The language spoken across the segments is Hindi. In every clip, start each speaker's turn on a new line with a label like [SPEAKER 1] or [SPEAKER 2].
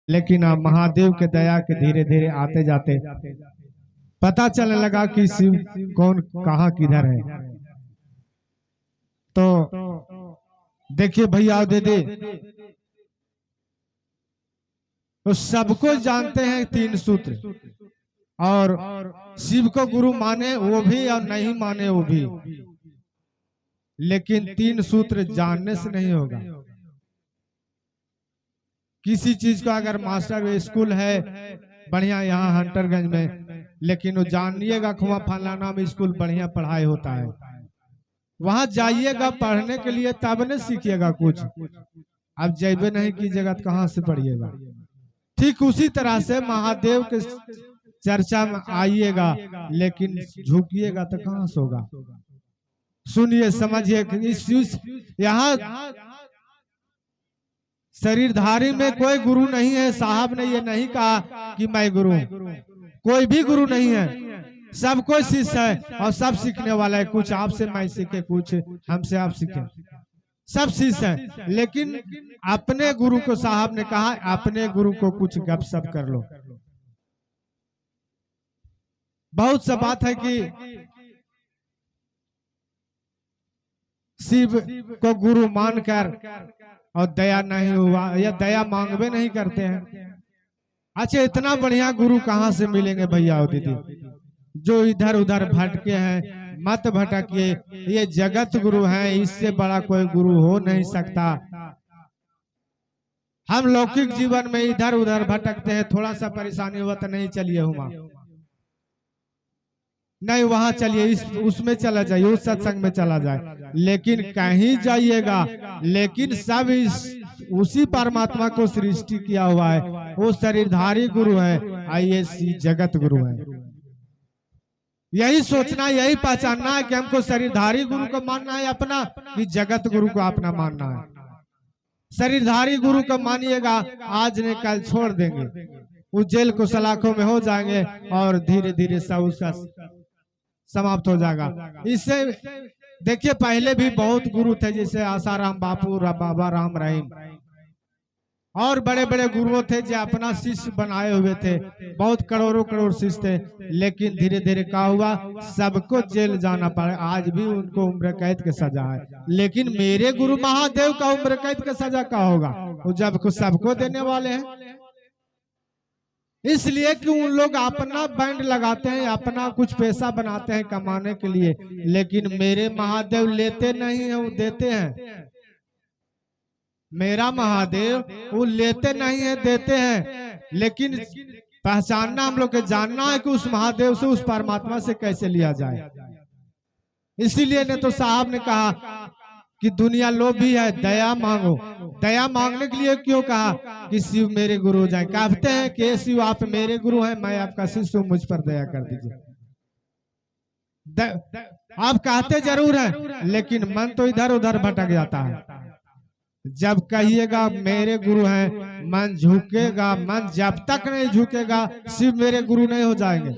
[SPEAKER 1] लेकिन अब महादेव के दया के धीरे धीरे आते जाते पता चलने लगा कि शिव कौन कहाँ किधर है। तो देखिए भैया दीदी, तो सबको जानते हैं तीन सूत्र, और शिव को गुरु माने वो भी और नहीं माने वो भी, लेकिन तीन सूत्र जानने से नहीं होगा। किसी चीज का अगर मास्टर स्कूल है बढ़िया यहाँ हंटरगंज में, लेकिन वो जानिएगा खुआ फलाना में स्कूल बढ़िया पढ़ाई होता है, वहां जाइएगा पढ़ने के लिए तब न सीखिएगा कुछ। अब जैबे नहीं कीजिएगा तो कहाँ से पढ़िएगा। ठीक उसी तरह से महादेव के चर्चा में आइएगा लेकिन झुकिएगा तो कहाँ से होगा। सुनिए समझिए, इस यहाँ शरीरधारी में कोई गुरु नहीं है। साहब ने ये नहीं कहा कि मैं गुरु हूं, कोई भी गुरु नहीं है, सब कोई शिष्य है और सब सीखने वाला है। कुछ आपसे मैं सीखे, कुछ हमसे आप सीखे, सब शिष्य है। लेकिन अपने गुरु को साहब ने कहा अपने गुरु को कुछ गपशप कर लो। बहुत सा बात है कि शिव को गुरु मानकर और दया नहीं हुआ या दया मांगवे नहीं करते हैं। अच्छा, इतना बढ़िया गुरु कहाँ से मिलेंगे भैया और दीदी, जो इधर उधर भटके हैं। मत भटकिए, ये जगत गुरु हैं, इससे बड़ा कोई गुरु हो नहीं सकता। हम लौकिक जीवन में इधर उधर भटकते हैं, थोड़ा सा परेशानी हुआ तो नहीं चलिए हुआ, नहीं वहां चलिए, इस उसमें चला जाइए, उस सत्संग में चला जाए, लेकिन कहीं जाइएगा लेकिन सब उसी परमात्मा को सृष्टि किया हुआ है। वो शरीरधारी गुरु है, आइए जगत गुरु है। यही सोचना, यही पहचानना है कि हमको शरीरधारी गुरु को मानना है अपना कि जगत गुरु को अपना मानना है। शरीरधारी गुरु को मानिएगा आज ने कल छोड़ देंगे, उस जेल को सलाखों में हो जाएंगे और धीरे धीरे सब उसका समाप्त हो जाएगा। इससे देखिए पहले भी बहुत गुरु थे, जैसे आसाराम बापू, बाबा राम रहीम और बड़े बड़े गुरुओं थे जो अपना शिष्य बनाए हुए थे, बहुत करोड़ों करोड़ शिष्य थे। लेकिन धीरे धीरे क्या हुआ, सबको जेल जाना पड़ा। आज भी उनको उम्र कैद की सजा है, लेकिन मेरे गुरु महादेव का उम्र कैद की सजा क्या होगा, वो जब कुछ सबको देने वाले हैं। इसलिए कि उन लोग अपना बैंड लगाते हैं, अपना कुछ पैसा बनाते हैं कमाने के लिए, लेकिन मेरे महादेव लेते नहीं है, वो देते हैं। मेरा महादेव वो लेते नहीं है, देते हैं। लेकिन पहचानना हम लोग के जानना है कि उस महादेव से, उस परमात्मा से कैसे लिया जाए। इसीलिए ने तो साहब ने कहा कि दुनिया लोभी है, दया मांगो। दया मांगने के लिए क्यों कहा कि शिव मेरे गुरु हो जाए। कहते हैं कि शिव आप मेरे गुरु हैं, मैं आपका शिष्य हूं, मुझ पर दया कर दीजिए। आप कहते जरूर हैं, लेकिन मन तो इधर उधर भटक जाता है। जब कहिएगा मेरे गुरु हैं, मन झुकेगा। मन जब तक नहीं झुकेगा शिव मेरे गुरु नहीं हो जाएंगे।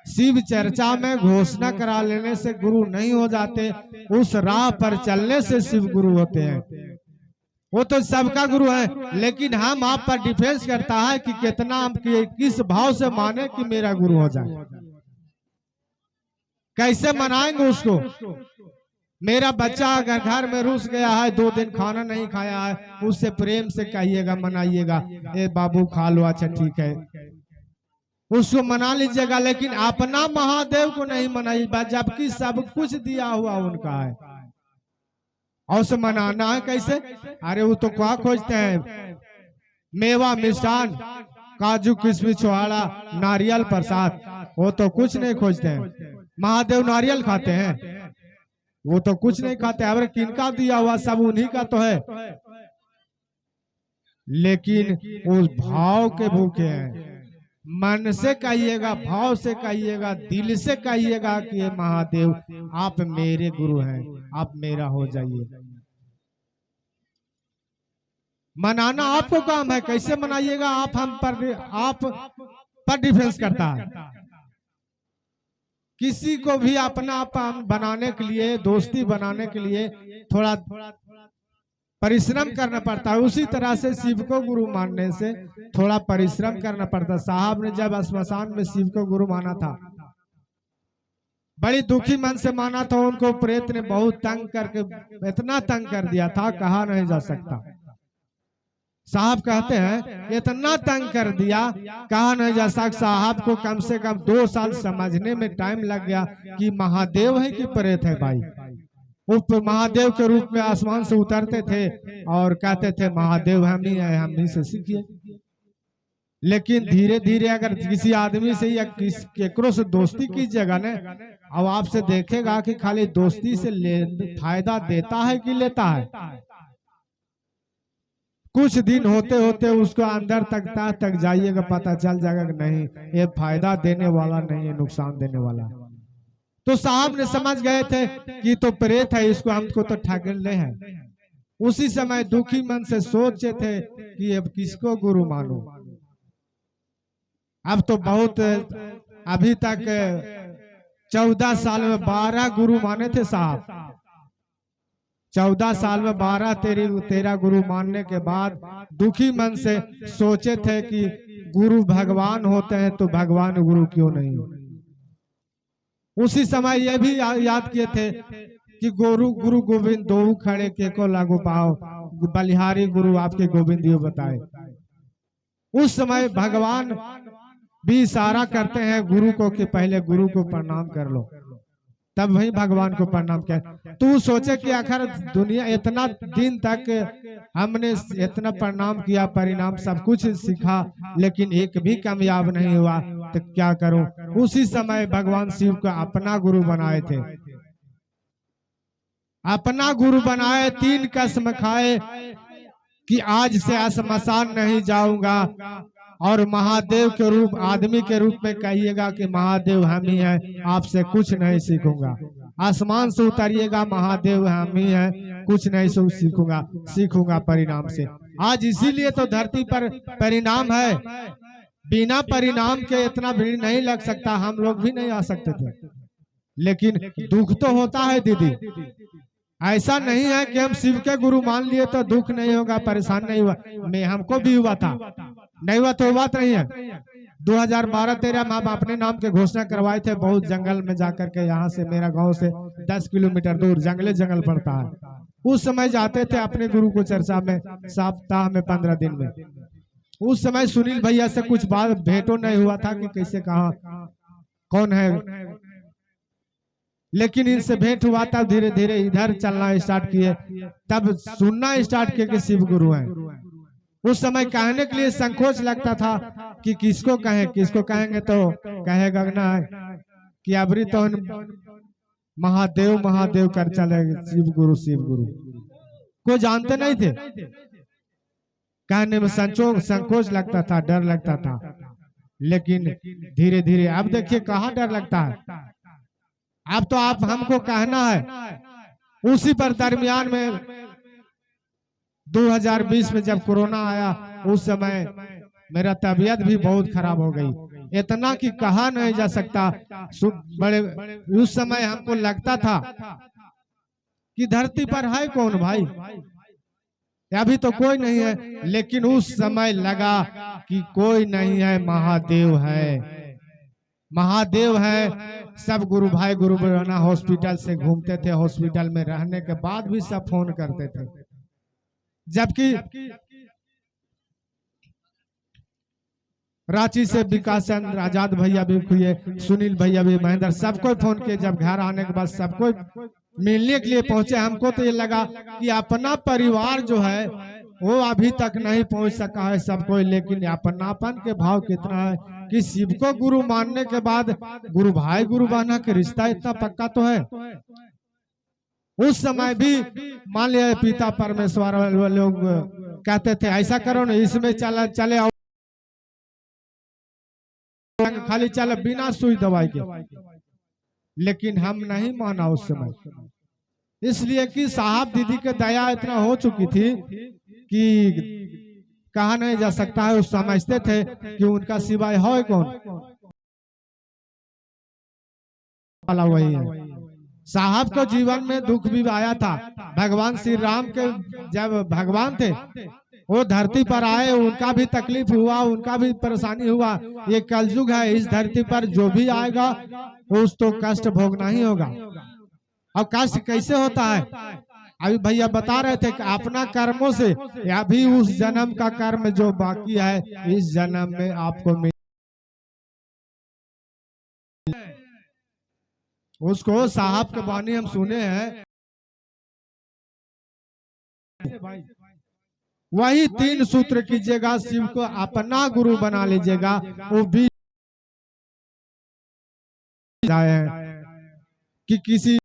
[SPEAKER 1] शिव चर्चा में घोषणा करा लेने से गुरु नहीं हो जाते, उस राह पर चलने से शिव गुरु होते हैं। वो तो सबका गुरु है, लेकिन हम आप पर डिफेंस करता है कि कितना हम किस भाव से माने कि मेरा गुरु हो जाए। कैसे मनाएंगे उसको। मेरा बच्चा अगर घर में रुस गया है, 2 दिन खाना नहीं खाया है, उससे प्रेम से कहिएगा, मनाइएगा, ए बाबू खा लो, अच्छा ठीक है, उसको मना लीजिएगा। लेकिन अपना महादेव को नहीं मनाइएगा, जबकि सब कुछ दिया हुआ उनका है। और उसे मनाना है कैसे। अरे वो तो क्या खोजते हैं, मेवा मिष्ठान, काजू किशमिश छोहाड़ा, नारियल प्रसाद, वो तो कुछ नहीं खोजते हैं। महादेव नारियल खाते हैं, वो तो कुछ नहीं खाते। अरे किनका दिया हुआ सब उन्हीं का तो है, लेकिन उस भाव के भूखे हैं। मन से कहिएगा, भाव से कहिएगा, दिल से कहिएगा कि ये महादेव आप मेरे गुरु हैं, आप मेरा हो जाइए। मनाना आपको काम है, कैसे मनाइएगा आप हम पर, आप पर डिफेंस करता है। किसी को भी अपना बनाने के लिए, दोस्ती बनाने के लिए थोड़ा परिश्रम करना पड़ता है। उसी तरह से शिव को गुरु मानने से थोड़ा परिश्रम करना पड़ता। साहब ने जब श्मशान में शिव को गुरु माना था, बड़ी दुखी मन से माना था। उनको प्रेत ने बहुत तंग करके, इतना तंग कर दिया था, कहा नहीं जा सकता। साहब कहते हैं इतना तंग कर दिया, कहा नहीं जा सकता। साहब को कम से कम 2 साल समझने में टाइम लग गया कि महादेव है कि प्रेत है भाई। वो महादेव के रूप में आसमान से उतरते थे और कहते थे महादेव हम ही है, हम ही से सीखिए। लेकिन धीरे धीरे अगर किसी आदमी से या केकरो से दोस्ती कीजिएगा ना, अब आपसे देखेगा कि खाली दोस्ती से फायदा देता है कि लेता है। कुछ दिन होते होते उसको अंदर तक जाइएगा, पता चल जाएगा कि नहीं ये फायदा देने वाला नहीं है, नुकसान देने वाला है। तो साहब ने समझ गए थे कि तो प्रेत है, इसको हमको तो ठगले है। उसी समय दुखी मन से सोचे थे कि अब किसको गुरु मानूं। अब तो बहुत, अभी तक 14 साल में 12 गुरु माने थे साहब। 14 साल में 12-13 गुरु मानने के बाद दुखी मन से सोचे थे कि गुरु भगवान होते हैं तो भगवान गुरु क्यों नहीं। उसी समय यह भी याद किए थे कि गुरु गोविंद दो खड़े के को लागू पाओ, बलिहारी गुरु आपके गोविंद जी बताए। उस समय भगवान भी इशारा करते हैं गुरु को कि पहले गुरु को प्रणाम कर लो, तब वही भगवान को प्रणाम किया। तू सोचे कि आखिर दुनिया इतना दिन तक हमने इतना प्रणाम किया, परिणाम सब कुछ सीखा, लेकिन एक भी कामयाब नहीं हुआ, तो क्या करूं। उसी समय भगवान शिव को अपना गुरु बनाए थे। अपना गुरु बनाए, 3 कसम खाए कि आज से श्मशान नहीं जाऊंगा और महादेव के रूप, आदमी के रूप में कहिएगा कि महादेव हम ही हैं, आपसे कुछ नहीं सीखूंगा। आसमान से उतरिएगा, महादेव हम ही हैं, कुछ नहीं सीखूंगा परिणाम से। आज इसीलिए तो धरती पर परिणाम है, बिना परिणाम के इतना भीड़ नहीं लग सकता, हम लोग भी नहीं आ सकते थे। लेकिन दुख तो होता है दीदी, ऐसा नहीं है कि हम शिव के गुरु मान लिए तो दुख नहीं होगा, परेशान नहीं हुआ। मैं हमको भी हुआ था, नहीं हुआ तो बात नहीं है। 2012-13 में हम अपने नाम के घोषणा करवाए थे, बहुत जंगल में जाकर के। यहाँ से मेरा गांव से 10 किलोमीटर दूर जंगल पड़ता है। उस समय जाते थे अपने गुरु को चर्चा में, सप्ताह में 15 दिन में। उस समय सुनील भैया से कुछ बात भेंटो नहीं हुआ था कि कैसे कहा कौन है, लेकिन इनसे भेंट हुआ, तब धीरे धीरे इधर चलना स्टार्ट किए, तब सुनना स्टार्ट किए कि शिव गुरु हैं। उस समय कहने के लिए संकोच लगता था कि किसको कहेंगे तो कहेगा ना कि अबरी तो महादेव कर चले, शिव गुरु को जानते नहीं थे। कहने में संकोच लगता था, डर लगता था। लेकिन धीरे धीरे अब देखिए कहाँ डर लगता है। अब तो आप हमको कहना है। उसी पर दरमियान में 2020 में जब कोरोना आया, उस समय मेरा तबीयत भी बहुत खराब हो गई, इतना कि कहा नहीं जा सकता। बड़े उस समय हमको लगता था कि धरती पर है कौन भाई, अभी तो कोई नहीं है। लेकिन उस समय लगा कि कोई नहीं है, महादेव है, महादेव है। सब गुरु भाई गुरु बना हॉस्पिटल से घूमते थे, हॉस्पिटल में रहने के बाद भी सब फोन करते थे। जबकि रांची से विकास चंद्र आजाद भैया भी हुए, सुनील भैया भी, महेंद्र, सबको फोन किए। जब घर आने के बाद सबको मिलने के लिए पहुंचे। हमको तो ये लगा कि अपना परिवार जो है वो अभी तक नहीं पहुंच सका है सबको, लेकिन अपनापन के भाव कितना है कि शिव को गुरु मानने के बाद गुरु भाई गुरु बहना के रिश्ता इतना पक्का तो है। उस समय भी मान लिया पिता परमेश्वर लोग कहते थे ऐसा करो ना, इसमें चले आओ, खाली चले बिना सुई दवाई के। लेकिन हम नहीं माना उस समय, इसलिए कि साहब दीदी के दया इतना हो चुकी थी कि कहा नहीं जा सकता है। उस समझते थे कि उनका सिवाय है कौन, वही है। साहब को जीवन में दुख भी आया था। भगवान श्री राम के जब भगवान थे वो धरती पर आए, उनका भी तकलीफ हुआ, उनका भी परेशानी हुआ। ये कलयुग है, इस धरती पर जो भी आएगा उसको कष्ट भोगना ही होगा। और कष्ट कैसे होता है? अभी भैया बता रहे थे कि अपना कर्मों से, या भी उस जन्म का कर्म जो बाकी है इस जन्म में आपको मिल, उसको साहब के बानी हम सुने हैं। वही 3 सूत्र कीजिएगा, शिव को अपना गुरु बना लीजिएगा। वो भी कि किसी